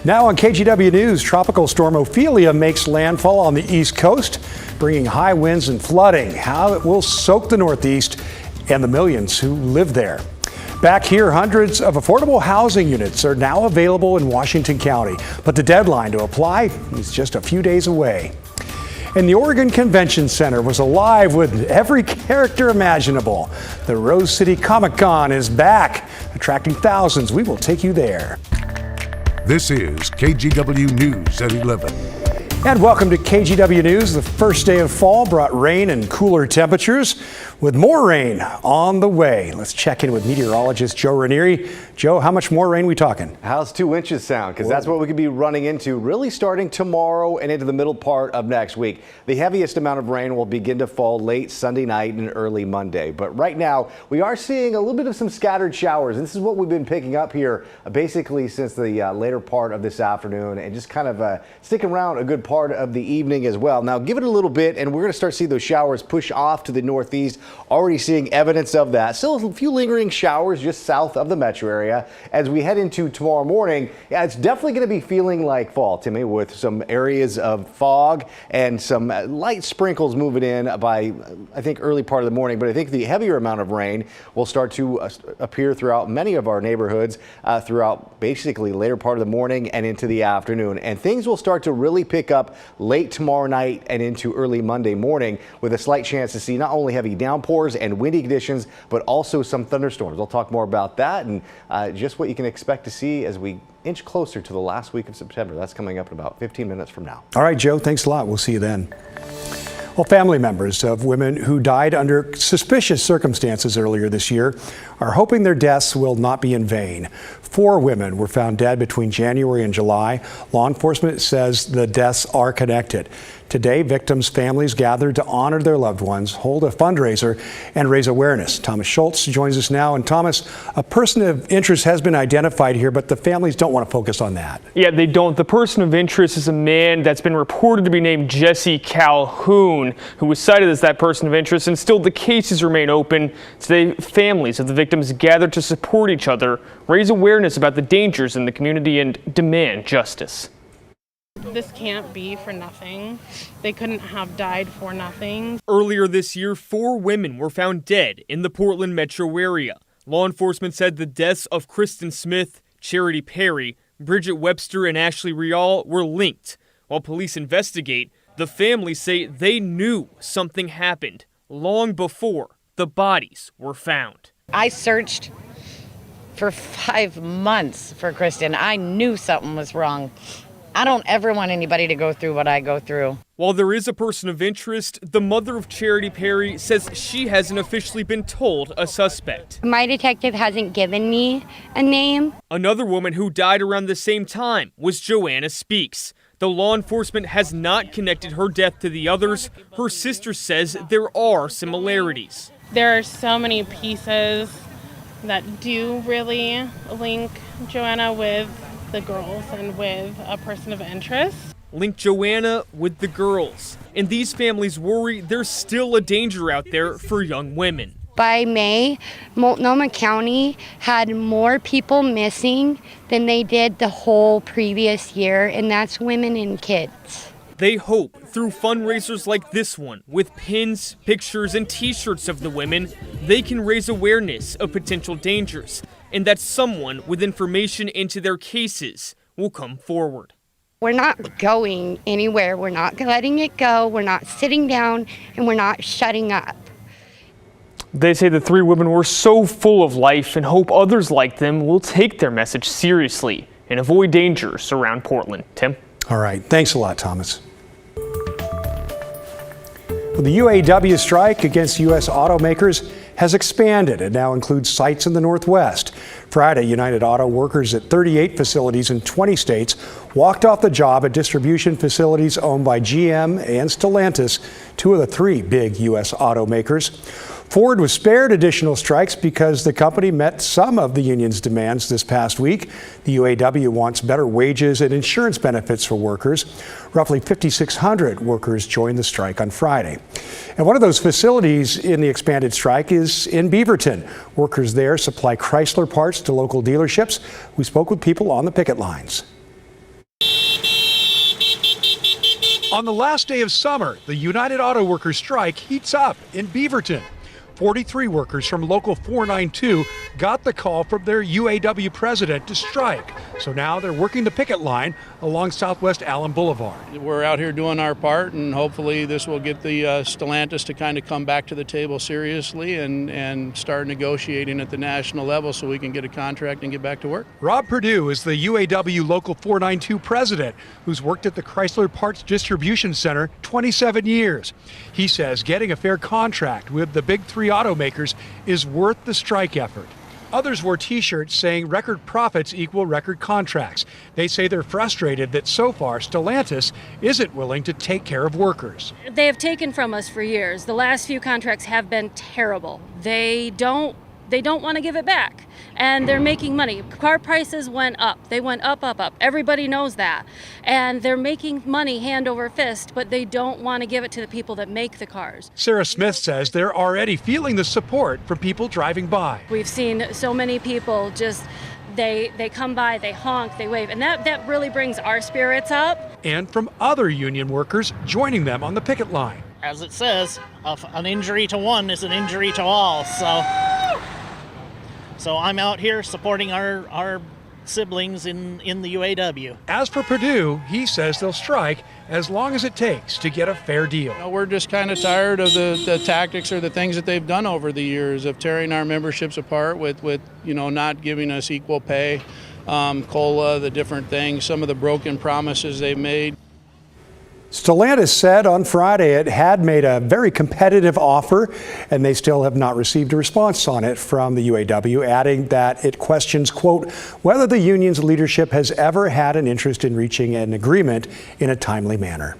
Now on KGW News, Tropical Storm Ophelia makes landfall on the East Coast, bringing high winds and flooding. How it will soak the Northeast and the millions who live there. Back here, hundreds of affordable housing units are now available in Washington County, but the deadline to apply is just a few days away. And the Oregon Convention Center was alive with every character imaginable. The Rose City Comic-Con is back, attracting thousands. We will take you there. This is KGW News at 11. And welcome to KGW News. The first day of fall brought rain and cooler temperatures, with more rain on the way. Let's check in with meteorologist Joe Ranieri. Joe, how much more rain we talking? How's 2 inches sound? Because that's what we could be running into really starting tomorrow and into the middle part of next week. The heaviest amount of rain will begin to fall late Sunday night and early Monday. But right now, we are seeing a little bit of some scattered showers. And this is what we've been picking up here basically since the later part of this afternoon, and just kind of sticking around a good part of the evening as well. Now give it a little bit and we're going to start seeing those showers push off to the northeast. Already seeing evidence of that. Still a few lingering showers just south of the metro area. As we head into tomorrow morning, yeah, it's definitely going to be feeling like fall, Timmy, with some areas of fog and some light sprinkles moving in by, I think, early part of the morning. But I think the heavier amount of rain will start to appear throughout many of our neighborhoods throughout basically later part of the morning and into the afternoon. And things will start to really pick up late tomorrow night and into early Monday morning, with a slight chance to see not only heavy downpours and windy conditions, but also some thunderstorms. We'll talk more about that and just what you can expect to see as we inch closer to the last week of September. That's coming up in about 15 minutes from now. All right, Joe, thanks a lot. We'll see you then. Well, family members of women who died under suspicious circumstances earlier this year are hoping their deaths will not be in vain. 4 women were found dead between January and July. Law enforcement says the deaths are connected. Today, victims' families gathered to honor their loved ones, hold a fundraiser, and raise awareness. Thomas Schultz joins us now. And Thomas, a person of interest has been identified here, but the families don't want to focus on that. Yeah, they don't. The person of interest is a man that's been reported to be named Jesse Calhoun, who was cited as that person of interest, and still the cases remain open. Today, families of the victims gathered to support each other, raise awareness about the dangers in the community, and demand justice. This can't be for nothing. They couldn't have died for nothing. Earlier this year, 4 women were found dead in the Portland metro area. Law enforcement said the deaths of Kristen Smith, Charity Perry, Bridget Webster, and Ashley Rial were linked. While police investigate, the families say they knew something happened long before the bodies were found. I searched for 5 months for Kristen. I knew something was wrong. I don't ever want anybody to go through what I go through. While there is a person of interest, the mother of Charity Perry says she hasn't officially been told a suspect. My detective hasn't given me a name. Another woman who died around the same time was Joanna Speaks. Though law enforcement has not connected her death to the others, her sister says there are similarities. There are so many pieces that do really link Joanna with the girls and with a person of interest. Link Joanna with the girls. And these families worry there's still a danger out there for young women. By May, Multnomah County had more people missing than they did the whole previous year, and that's women and kids. They hope through fundraisers like this one, with pins, pictures, and t-shirts of the women, they can raise awareness of potential dangers, and that someone with information into their cases will come forward. We're not going anywhere. We're not letting it go. We're not sitting down, and we're not shutting up. They say the 3 women were so full of life and hope others like them will take their message seriously and avoid dangers around Portland. Tim? All right. Thanks a lot, Thomas. Well, the UAW strike against U.S. automakers has expanded and now includes sites in the Northwest. Friday, United Auto workers at 38 facilities in 20 states walked off the job at distribution facilities owned by GM and Stellantis, 2 of the 3 big U.S. automakers. Ford was spared additional strikes because the company met some of the union's demands this past week. The UAW wants better wages and insurance benefits for workers. Roughly 5,600 workers joined the strike on Friday. And one of those facilities in the expanded strike is in Beaverton. Workers there supply Chrysler parts to local dealerships. We spoke with people on the picket lines. On the last day of summer, the United Auto Workers strike heats up in Beaverton. 43 workers from Local 492 got the call from their UAW president to strike. So now they're working the picket line along Southwest Allen Boulevard. We're out here doing our part, and hopefully this will get the Stellantis to kind of come back to the table seriously and start negotiating at the national level so we can get a contract and get back to work. Rob Perdue is the UAW Local 492 president, who's worked at the Chrysler Parts Distribution Center 27 years. He says getting a fair contract with the big three automakers is worth the strike effort. Others wore T-shirts saying record profits equal record contracts. They say they're frustrated that so far Stellantis isn't willing to take care of workers. They have taken from us for years. The last few contracts have been terrible. They don't want to give it back. And they're making money. Car prices went up. They went up, up, up. Everybody knows that. And they're making money hand over fist, but they don't want to give it to the people that make the cars. Sarah Smith says they're already feeling the support from people driving by. We've seen so many people just, they come by, they honk, they wave, and that really brings our spirits up. And from other union workers joining them on the picket line. As it says, an injury to one is an injury to all. So I'm out here supporting our siblings in the UAW. As for Perdue, he says they'll strike as long as it takes to get a fair deal. We're just kind of tired of the tactics or the things that they've done over the years of tearing our memberships apart with not giving us equal pay, COLA, the different things, some of the broken promises they've made. Stellantis said on Friday it had made a very competitive offer, and they still have not received a response on it from the UAW, adding that it questions, quote, whether the union's leadership has ever had an interest in reaching an agreement in a timely manner.